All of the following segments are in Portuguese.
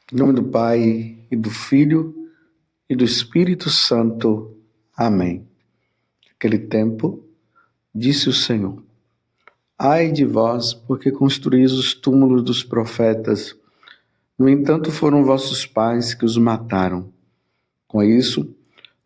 Em nome do Pai, e do Filho, e do Espírito Santo. Amém. Naquele tempo, disse o Senhor: Ai de vós, porque construís os túmulos dos profetas. No entanto, foram vossos pais que os mataram. Com isso,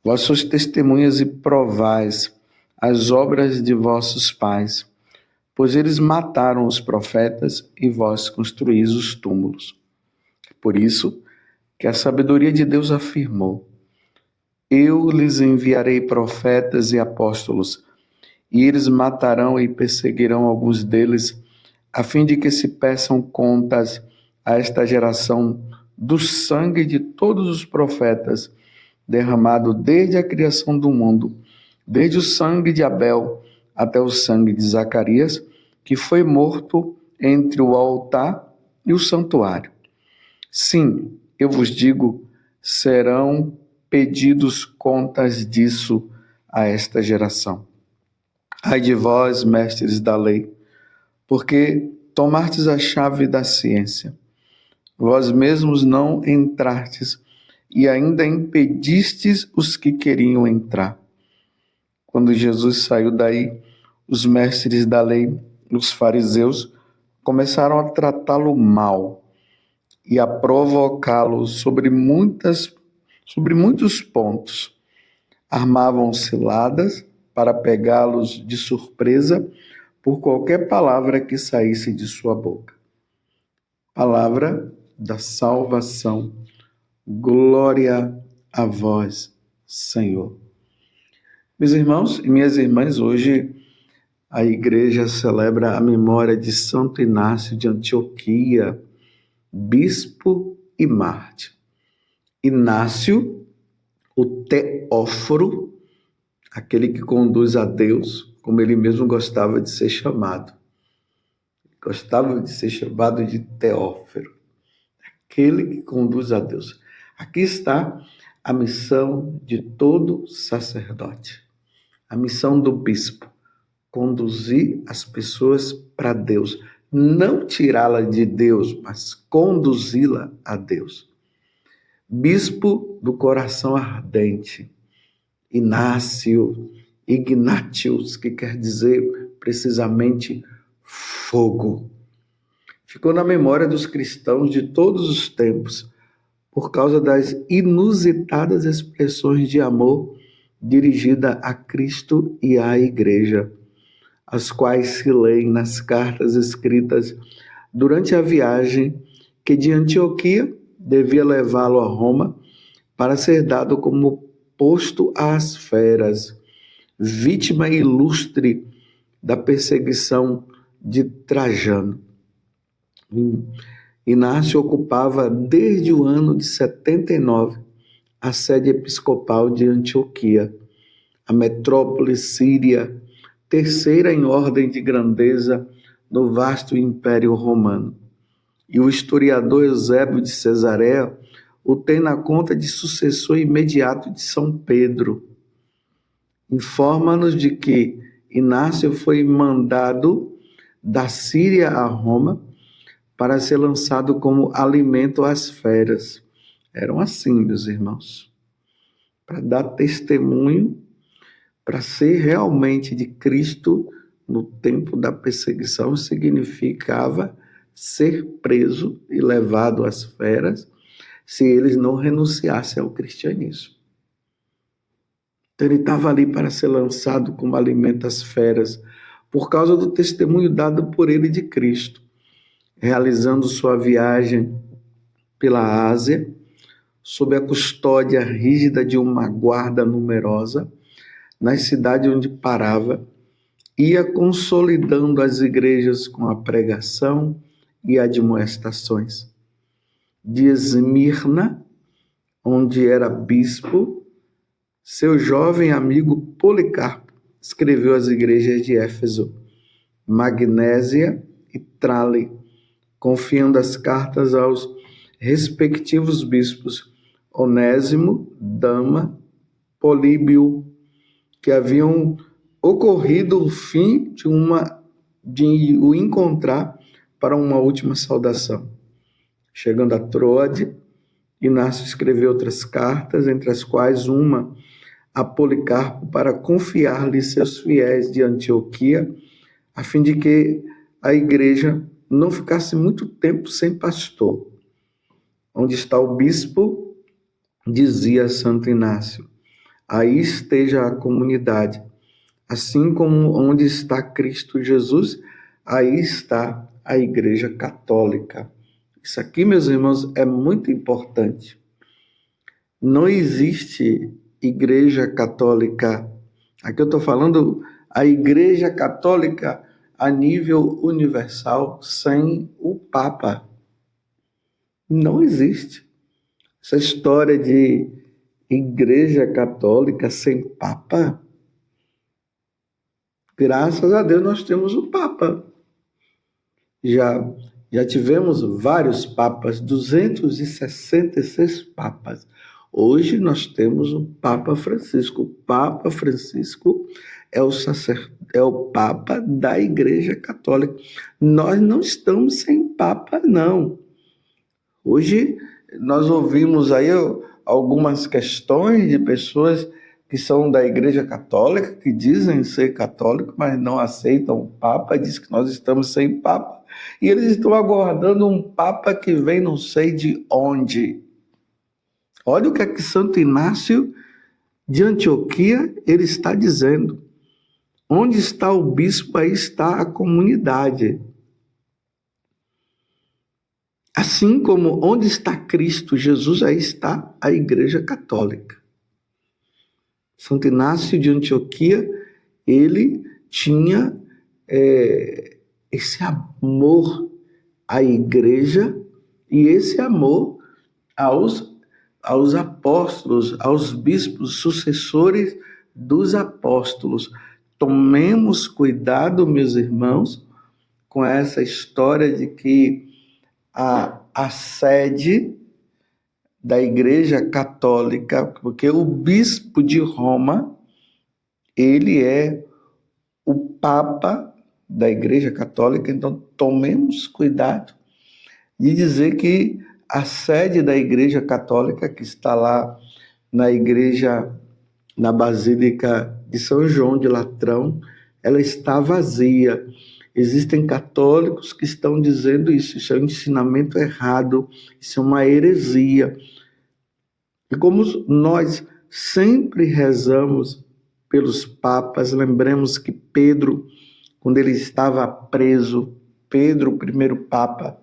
vós sois testemunhas e provais as obras de vossos pais, pois eles mataram os profetas e vós construís os túmulos. Por isso que a sabedoria de Deus afirmou: Eu lhes enviarei profetas e apóstolos, e eles matarão e perseguirão alguns deles, a fim de que se peçam contas a esta geração do sangue de todos os profetas, derramado desde a criação do mundo, desde o sangue de Abel até o sangue de Zacarias, que foi morto entre o altar e o santuário. Sim, eu vos digo, serão pedidos contas disso a esta geração. Ai de vós, mestres da lei, porque tomastes a chave da ciência. Vós mesmos não entrastes e ainda impedistes os que queriam entrar. Quando Jesus saiu daí, os mestres da lei, os fariseus, começaram a tratá-lo mal e a provocá-lo sobre muitos pontos. Armavam ciladas para pegá-los de surpresa por qualquer palavra que saísse de sua boca. Palavra da salvação. Glória a vós, Senhor. Meus irmãos e minhas irmãs, hoje a igreja celebra a memória de Santo Inácio de Antioquia, bispo e mártir. Inácio, o Teóforo, aquele que conduz a Deus, como ele mesmo gostava de ser chamado. Gostava de ser chamado de Teóforo, aquele que conduz a Deus. Aqui está a missão de todo sacerdote, a missão do bispo: conduzir as pessoas para Deus, não tirá-la de Deus, mas conduzi-la a Deus. Bispo do coração ardente, Inácio, Ignatius, que quer dizer precisamente fogo. Ficou na memória dos cristãos de todos os tempos, por causa das inusitadas expressões de amor dirigida a Cristo e à Igreja, as quais se leem nas cartas escritas durante a viagem que de Antioquia devia levá-lo a Roma para ser dado como posto às feras, vítima ilustre da perseguição de Trajano. Inácio ocupava desde o ano de 79 a sede episcopal de Antioquia, a metrópole síria, terceira em ordem de grandeza no vasto Império Romano. E o historiador Eusébio de Cesareia o tem na conta de sucessor imediato de São Pedro. Informa-nos de que Inácio foi mandado da Síria a Roma para ser lançado como alimento às feras. Eram assim, meus irmãos, para dar testemunho, para ser realmente de Cristo no tempo da perseguição, significava ser preso e levado às feras se eles não renunciassem ao cristianismo. Então ele estava ali para ser lançado como alimento às feras, por causa do testemunho dado por ele de Cristo, realizando sua viagem pela Ásia, sob a custódia rígida de uma guarda numerosa, nas cidades onde parava, ia consolidando as igrejas com a pregação e admoestações. De Esmirna, onde era bispo, seu jovem amigo Policarpo escreveu às igrejas de Éfeso, Magnésia e Trale, confiando as cartas aos respectivos bispos Onésimo, Dama, Políbio, que haviam ocorrido o fim de o encontrar para uma última saudação. Chegando a Troade, Inácio escreveu outras cartas, entre as quais uma a Policarpo, para confiar-lhe seus fiéis de Antioquia, a fim de que a igreja não ficasse muito tempo sem pastor. Onde está o bispo, dizia Santo Inácio, aí esteja a comunidade. Assim como onde está Cristo Jesus, aí está a Igreja Católica. Isso aqui, meus irmãos, é muito importante. Não existe Igreja Católica. Aqui eu estou falando a Igreja Católica a nível universal sem o Papa. Não existe. Essa história de Igreja Católica sem Papa, graças a Deus nós temos o Papa. Já tivemos vários papas, 266 papas. Hoje nós temos o Papa Francisco. O Papa Francisco é o Papa da Igreja Católica. Nós não estamos sem Papa, não. Hoje nós ouvimos aí algumas questões de pessoas que são da Igreja Católica, que dizem ser católicos, mas não aceitam o Papa, diz que nós estamos sem Papa, e eles estão aguardando um Papa que vem não sei de onde. Olha o que é que Santo Inácio de Antioquia ele está dizendo. Onde está o bispo, aí está a comunidade. Assim como onde está Cristo Jesus, aí está a Igreja Católica. Santo Inácio de Antioquia, ele tinha esse amor à igreja e esse amor aos apóstolos, aos bispos, sucessores dos apóstolos. Tomemos cuidado, meus irmãos, com essa história de que a sede da Igreja Católica, porque o bispo de Roma, ele é o Papa da Igreja Católica, então tomemos cuidado de dizer que a sede da Igreja Católica, que está lá na Basílica de São João de Latrão, ela está vazia. Existem católicos que estão dizendo isso é um ensinamento errado, isso é uma heresia. E como nós sempre rezamos pelos papas, lembremos que Pedro, quando ele estava preso, Pedro, o primeiro papa,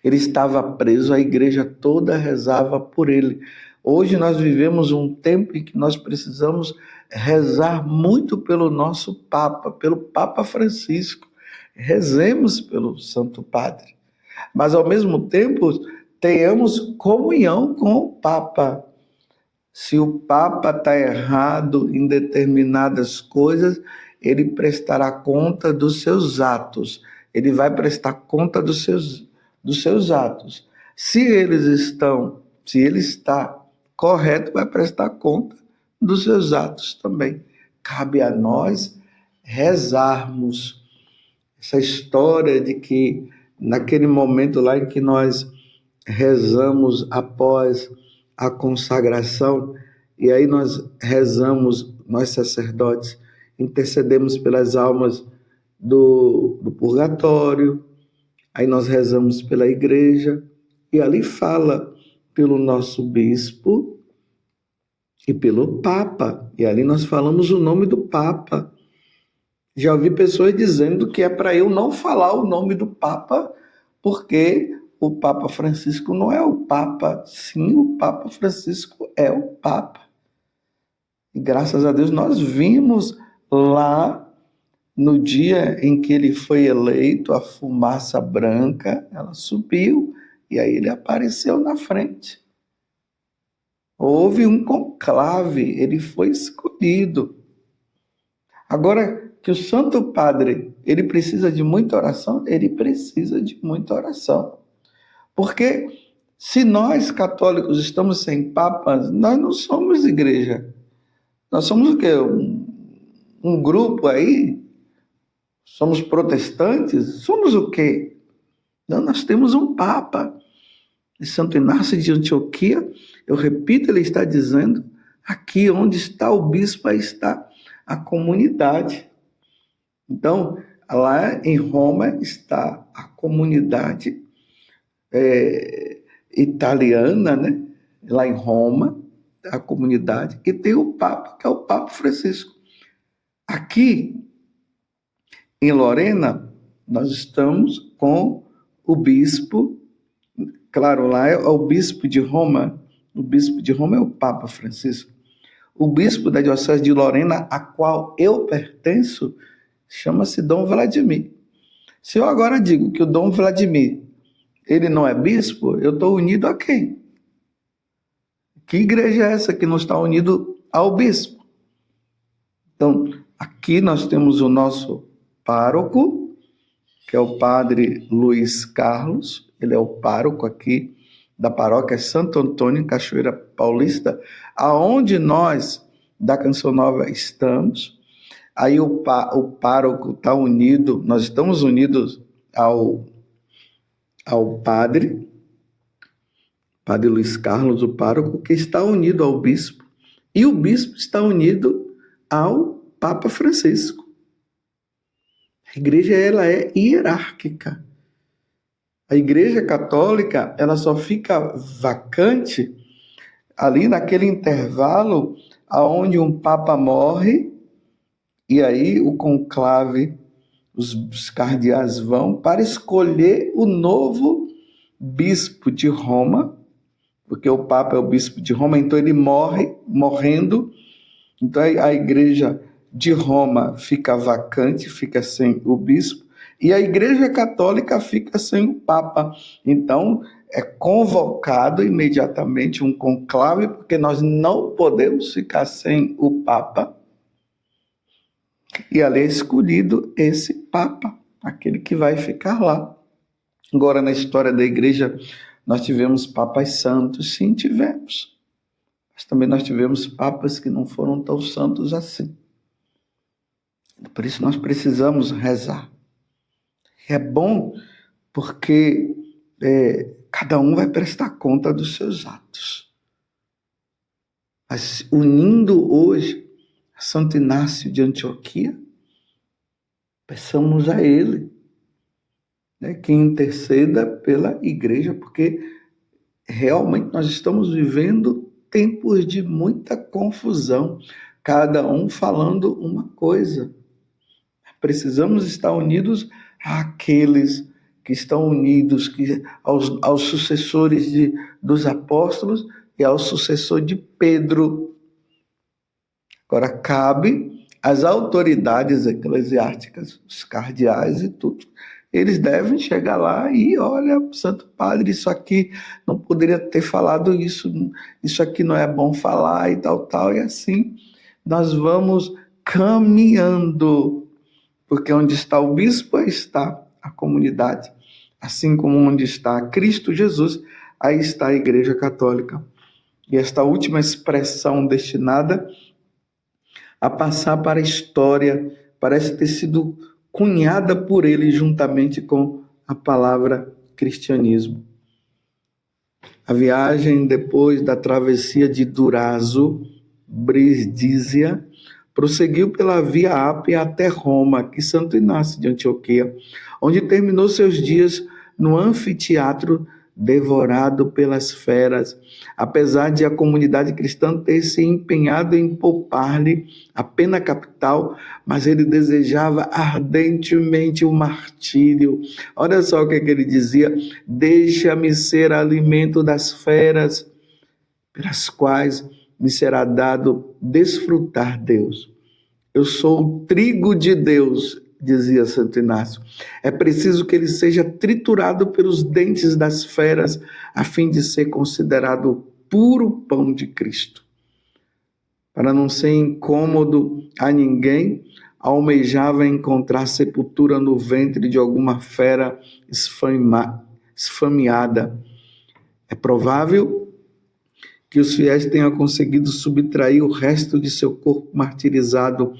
ele estava preso, a igreja toda rezava por ele. Hoje nós vivemos um tempo em que nós precisamos rezar muito pelo nosso Papa, pelo Papa Francisco. Rezemos pelo Santo Padre. Mas, ao mesmo tempo, tenhamos comunhão com o Papa. Se o Papa está errado em determinadas coisas, ele prestará conta dos seus atos. Ele vai prestar conta dos seus atos. Se ele está correto, vai prestar conta dos seus atos também. Cabe a nós rezarmos. Essa história de que naquele momento lá em que nós rezamos após a consagração, e aí nós rezamos, nós sacerdotes, intercedemos pelas almas do purgatório, aí nós rezamos pela igreja, e ali fala pelo nosso bispo e pelo Papa, e ali nós falamos o nome do Papa. Já ouvi pessoas dizendo que é para eu não falar o nome do Papa, porque o Papa Francisco não é o Papa. Sim, o Papa Francisco é o Papa. E graças a Deus nós vimos lá no dia em que ele foi eleito, a fumaça branca, ela subiu e aí ele apareceu na frente. Houve um conclave, ele foi escolhido. Agora, que o Santo Padre, ele precisa de muita oração? Ele precisa de muita oração. Porque se nós católicos estamos sem papas, nós não somos igreja. Nós somos o quê? Um grupo aí? Somos protestantes? Somos o quê? Não, nós temos um papa. de Santo Inácio de Antioquia, eu repito, ele está dizendo, aqui onde está o bispo, aí está a comunidade. Então, lá em Roma está a comunidade italiana, né? Lá em Roma, a comunidade, e tem o Papa, que é o Papa Francisco. Aqui, em Lorena, nós estamos com o bispo, claro, lá é o bispo de Roma, o bispo de Roma é o Papa Francisco. O bispo da Diocese de Lorena, a qual eu pertenço, chama-se Dom Vladimir. Se eu agora digo que o Dom Vladimir, ele não é bispo, eu estou unido a quem? Que igreja é essa que não está unido ao bispo? Então, aqui nós temos o nosso pároco, que é o padre Luiz Carlos, ele é o pároco aqui da paróquia Santo Antônio, em Cachoeira Paulista, aonde nós, da Canção Nova, estamos. Aí o pároco está unido, nós estamos unidos ao padre Luiz Carlos, o pároco, que está unido ao bispo, e o bispo está unido ao Papa Francisco. A igreja, ela é hierárquica. A igreja católica, ela só fica vacante ali naquele intervalo onde um papa morre, e aí o conclave, os cardeais vão para escolher o novo bispo de Roma, porque o Papa é o bispo de Roma, então ele morrendo, então a igreja de Roma fica vacante, fica sem o bispo, e a igreja católica fica sem o Papa. Então é convocado imediatamente um conclave, porque nós não podemos ficar sem o Papa, e ali é escolhido esse Papa, aquele que vai ficar lá. Agora, na história da igreja, nós tivemos papas santos, sim, tivemos. Mas também nós tivemos papas que não foram tão santos assim. Por isso nós precisamos rezar. É bom porque cada um vai prestar conta dos seus atos. Mas unindo hoje a Santo Inácio de Antioquia, peçamos a ele, que interceda pela igreja, porque realmente nós estamos vivendo tempos de muita confusão, cada um falando uma coisa. Precisamos estar unidos àqueles que estão unidos aos sucessores dos apóstolos e ao sucessor de Pedro. Agora, cabe às autoridades eclesiásticas, os cardeais e tudo, eles devem chegar lá e, olha, Santo Padre, isso aqui não poderia ter falado isso aqui não é bom falar e tal, e assim nós vamos caminhando, porque onde está o bispo, aí está a comunidade, assim como onde está Cristo Jesus, aí está a Igreja Católica. E esta última expressão destinada a passar para a história parece ter sido cunhada por ele juntamente com a palavra cristianismo. A viagem depois da travessia de Durazzo, Brisdízia, prosseguiu pela Via Ápia até Roma, aqui Santo Inácio de Antioquia, onde terminou seus dias no anfiteatro devorado pelas feras, apesar de a comunidade cristã ter se empenhado em poupar-lhe a pena capital, mas ele desejava ardentemente o martírio. Olha só o que ele dizia: deixa-me ser alimento das feras, pelas quais me será dado desfrutar Deus. Eu sou o trigo de Deus, dizia Santo Inácio. É preciso que ele seja triturado pelos dentes das feras, a fim de ser considerado puro pão de Cristo. Para não ser incômodo a ninguém, almejava encontrar sepultura no ventre de alguma fera esfameada. É provável que os fiéis tenham conseguido subtrair o resto de seu corpo martirizado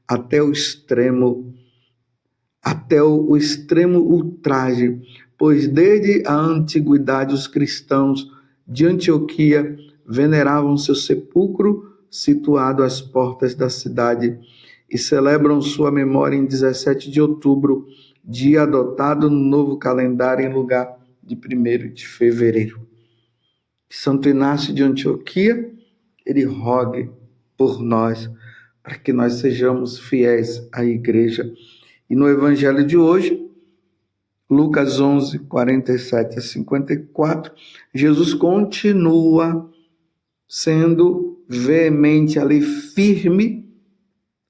até o extremo ultraje, pois desde a antiguidade os cristãos de Antioquia veneravam seu sepulcro situado às portas da cidade e celebram sua memória em 17 de outubro, dia adotado no novo calendário em lugar de 1º de fevereiro. Santo Inácio de Antioquia, ele rogue por nós, para que nós sejamos fiéis à igreja. E no evangelho de hoje, Lucas 11, 47 a 54, Jesus continua sendo veemente ali, firme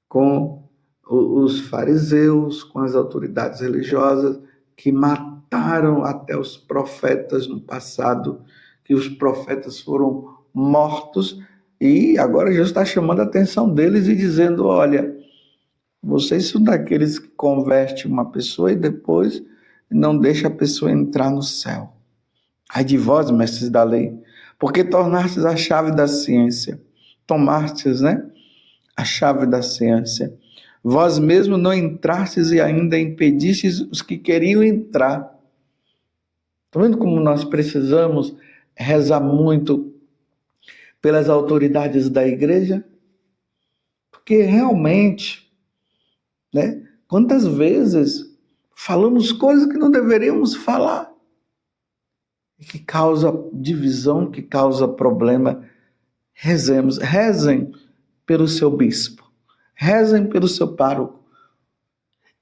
com os fariseus, com as autoridades religiosas que mataram até os profetas no passado, que os profetas foram mortos, e agora Jesus está chamando a atenção deles e dizendo, olha, vocês são daqueles que convertem uma pessoa e depois não deixa a pessoa entrar no céu. Ai de vós, mestres da lei, porque tornastes a chave da ciência, tomastes, a chave da ciência. Vós mesmos não entrastes e ainda impedistes os que queriam entrar. Está vendo como nós precisamos rezar muito pelas autoridades da igreja? Porque realmente, quantas vezes falamos coisas que não deveríamos falar, que causa divisão, que causa problema. Rezem pelo seu bispo, rezem pelo seu pároco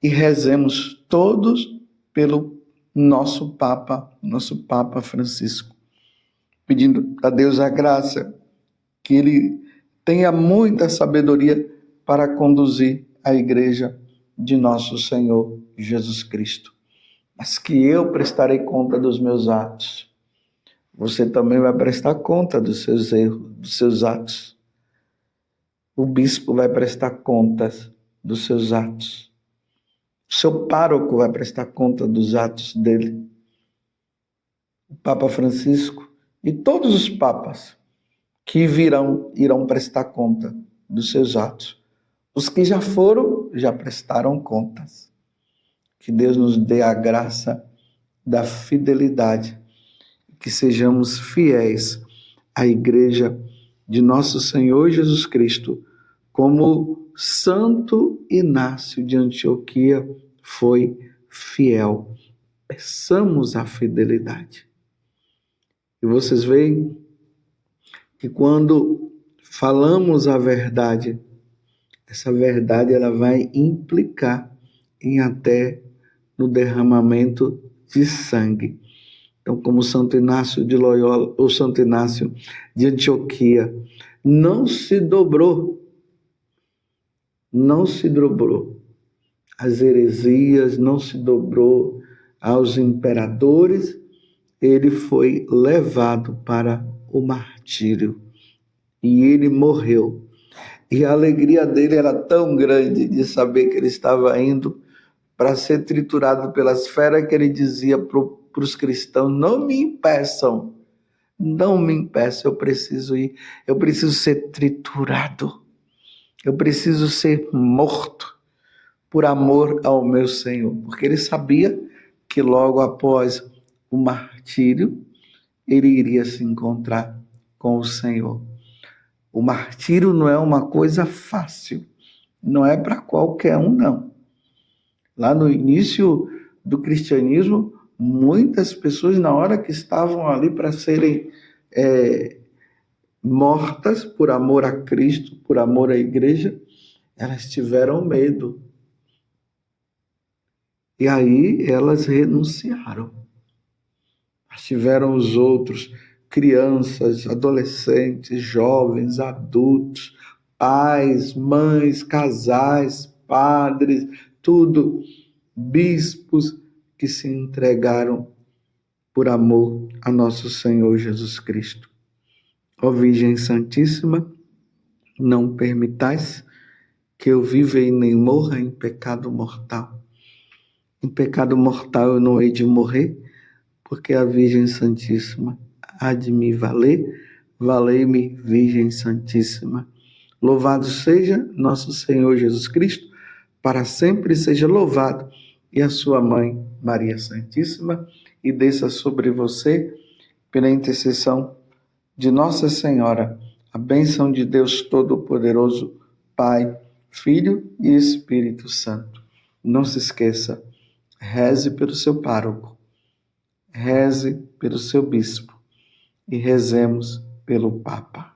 e rezemos todos pelo nosso Papa Francisco, pedindo a Deus a graça, que ele tenha muita sabedoria para conduzir a igreja de nosso Senhor Jesus Cristo. Mas que eu prestarei conta dos meus atos. Você também vai prestar conta dos seus erros, dos seus atos. O bispo vai prestar contas dos seus atos. O seu pároco vai prestar conta dos atos dele. O Papa Francisco e todos os papas que virão, irão prestar conta dos seus atos. Os que já foram, já prestaram contas. Que Deus nos dê a graça da fidelidade, que sejamos fiéis à igreja de nosso Senhor Jesus Cristo, como Santo Inácio de Antioquia foi fiel. Peçamos a fidelidade. E vocês veem que quando falamos a verdade, essa verdade ela vai implicar em até no derramamento de sangue. Então, como Santo Inácio de Loyola, ou Santo Inácio de Antioquia, não se dobrou às heresias, não se dobrou aos imperadores, ele foi levado para o martírio e ele morreu. E a alegria dele era tão grande de saber que ele estava indo para ser triturado pelas feras, que ele dizia para os cristãos, não me impeçam, eu preciso ir, eu preciso ser triturado, eu preciso ser morto por amor ao meu Senhor, porque ele sabia que logo após o martírio, ele iria se encontrar com o Senhor. O martírio não é uma coisa fácil, não é para qualquer um, não. Lá no início do cristianismo, muitas pessoas, na hora que estavam ali para serem mortas por amor a Cristo, por amor à igreja, elas tiveram medo. E aí elas renunciaram. Mas tiveram os outros, crianças, adolescentes, jovens, adultos, pais, mães, casais, padres, tudo, bispos que se entregaram por amor a nosso Senhor Jesus Cristo. Ó Virgem Santíssima, não permitais que eu viva e nem morra em pecado mortal. Em pecado mortal eu não hei de morrer, porque a Virgem Santíssima há de me valer. Valei-me, Virgem Santíssima. Louvado seja nosso Senhor Jesus Cristo, para sempre seja louvado, e a sua mãe, Maria Santíssima, e desça sobre você, pela intercessão de Nossa Senhora, a bênção de Deus Todo-Poderoso, Pai, Filho e Espírito Santo. Não se esqueça, reze pelo seu pároco, reze pelo seu bispo e rezemos pelo Papa.